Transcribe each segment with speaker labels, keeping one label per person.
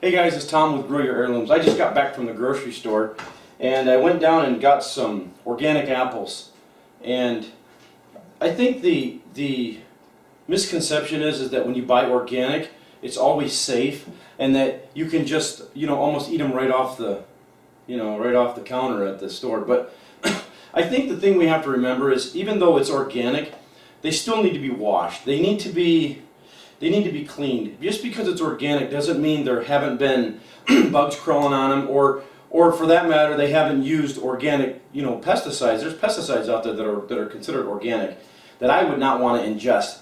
Speaker 1: Hey guys, it's Tom with Grow Your Heirlooms. I just got back from the grocery store and I went down and got some organic apples. And I think the misconception is that when you buy organic, it's always safe and that you can just, almost eat them right off the, right off the counter at the store. But I think the thing we have to remember is even though it's organic, they still need to be washed. They need to be cleaned. Just because it's organic doesn't mean there haven't been bugs crawling on them, or for that matter, they haven't used organic, pesticides. There's pesticides out there that are considered organic that I would not want to ingest.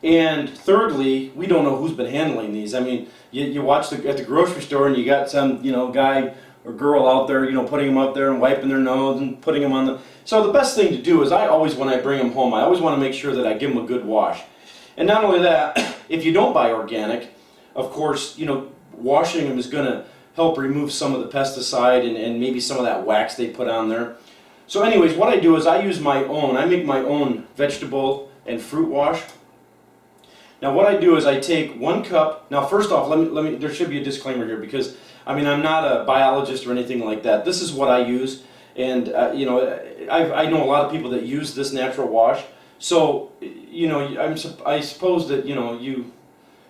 Speaker 1: And thirdly, we don't know who's been handling these. I mean, you watch at the grocery store and you got some, guy or girl out there, putting them up there and wiping their nose and putting them on the. So the best thing to do is when I bring them home, I always want to make sure that I give them a good wash. And not only that, if you don't buy organic, of course, washing them is going to help remove some of the pesticide and maybe some of that wax they put on there. So anyways, what I do is I make my own vegetable and fruit wash. Now what I do is I take 1 cup. Now first off, let me there should be a disclaimer here because I'm not a biologist or anything like that. This is what I use, and I know a lot of people that use this natural wash. So I suppose that you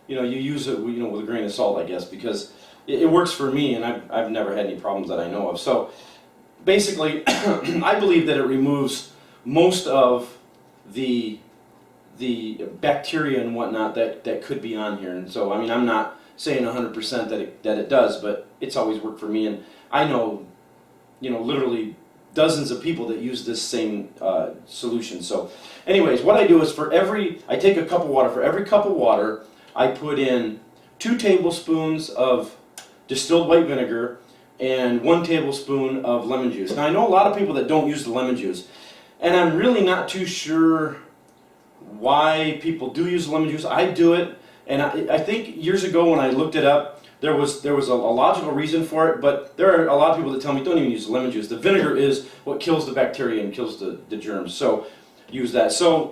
Speaker 1: use it with a grain of salt, I guess, because it works for me, and I've never had any problems that I know of. So basically, I believe that it removes most of the bacteria and whatnot that could be on here. And so I'm not saying 100% that it does, but it's always worked for me, and I know literally dozens of people that use this same solution. So anyways, what I do is I take a cup of water. For every cup of water, I put in 2 tablespoons of distilled white vinegar and 1 tablespoon of lemon juice. Now I know a lot of people that don't use the lemon juice, and I'm really not too sure why people do use lemon juice. I do it, and I think years ago when I looked it up, there was a logical reason for it, but there are a lot of people that tell me don't even use lemon juice. The vinegar is what kills the bacteria and kills the germs. So use that. So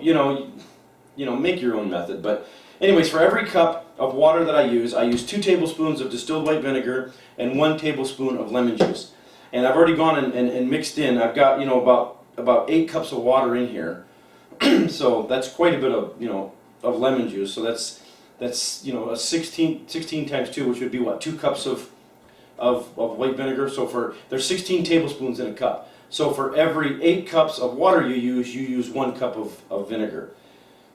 Speaker 1: make your own method. But anyways, for every cup of water that I use 2 tablespoons of distilled white vinegar and 1 tablespoon of lemon juice. And I've already gone and mixed in. I've got about 8 cups of water in here. So that's quite a bit of lemon juice. So that's a 16 times 2, which would be what, 2 cups of white vinegar. So there's 16 tablespoons in a cup. So for every 8 cups of water you use 1 cup of vinegar.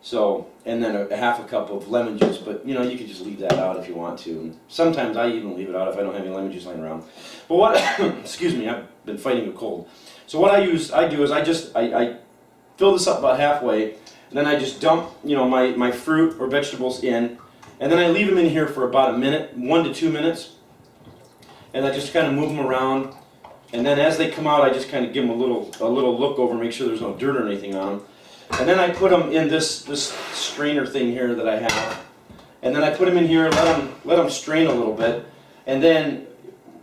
Speaker 1: So, and then a half a cup of lemon juice. But you can just leave that out if you want to. And sometimes I even leave it out if I don't have any lemon juice laying around. But what excuse me, I've been fighting a cold. So what I do is I fill this up about halfway, and then I just dump my fruit or vegetables in, and then I leave them in here for about a minute, 1 to 2 minutes, and I just kind of move them around, and then as they come out I just kind of give them a little look over, make sure there's no dirt or anything on them, and then I put them in this strainer thing here that I have, and then I put them in here, let them strain a little bit, and then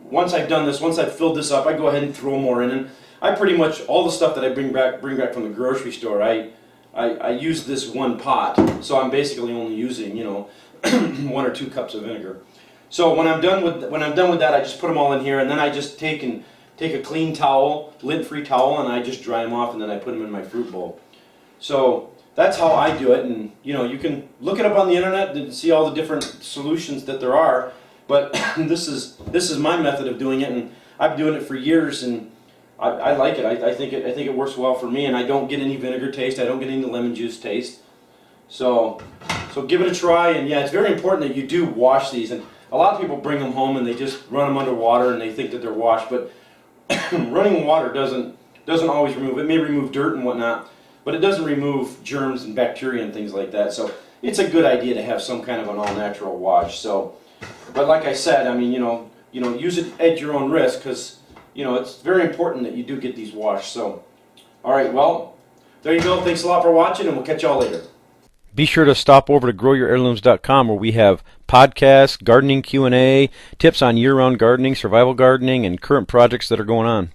Speaker 1: once I've done this, once I've filled this up, I go ahead and throw more in, and I pretty much, all the stuff that I bring back from the grocery store, I use this 1 pot, so I'm basically only using 1 or 2 cups of vinegar. So when I'm done with that, I just put them all in here, and then I just take a clean towel, lid-free towel, and I just dry them off, and then I put them in my fruit bowl. So that's how I do it, and you can look it up on the internet and see all the different solutions that there are. But this is my method of doing it, and I've been doing it for years, and I like it. I think it works well for me, and I don't get any vinegar taste. I don't get any lemon juice taste. So give it a try, and yeah, it's very important that you do wash these. And a lot of people bring them home and they just run them under water and they think that they're washed, but running water doesn't always remove. It may remove dirt and whatnot, but it doesn't remove germs and bacteria and things like that. So it's a good idea to have some kind of an all-natural wash. So, but like I said, use it at your own risk because. It's very important that you do get these washed. So, all right, well, there you go. Thanks a lot for watching, and we'll catch y'all later.
Speaker 2: Be sure to stop over to growyourheirlooms.com where we have podcasts, gardening Q&A, tips on year-round gardening, survival gardening, and current projects that are going on.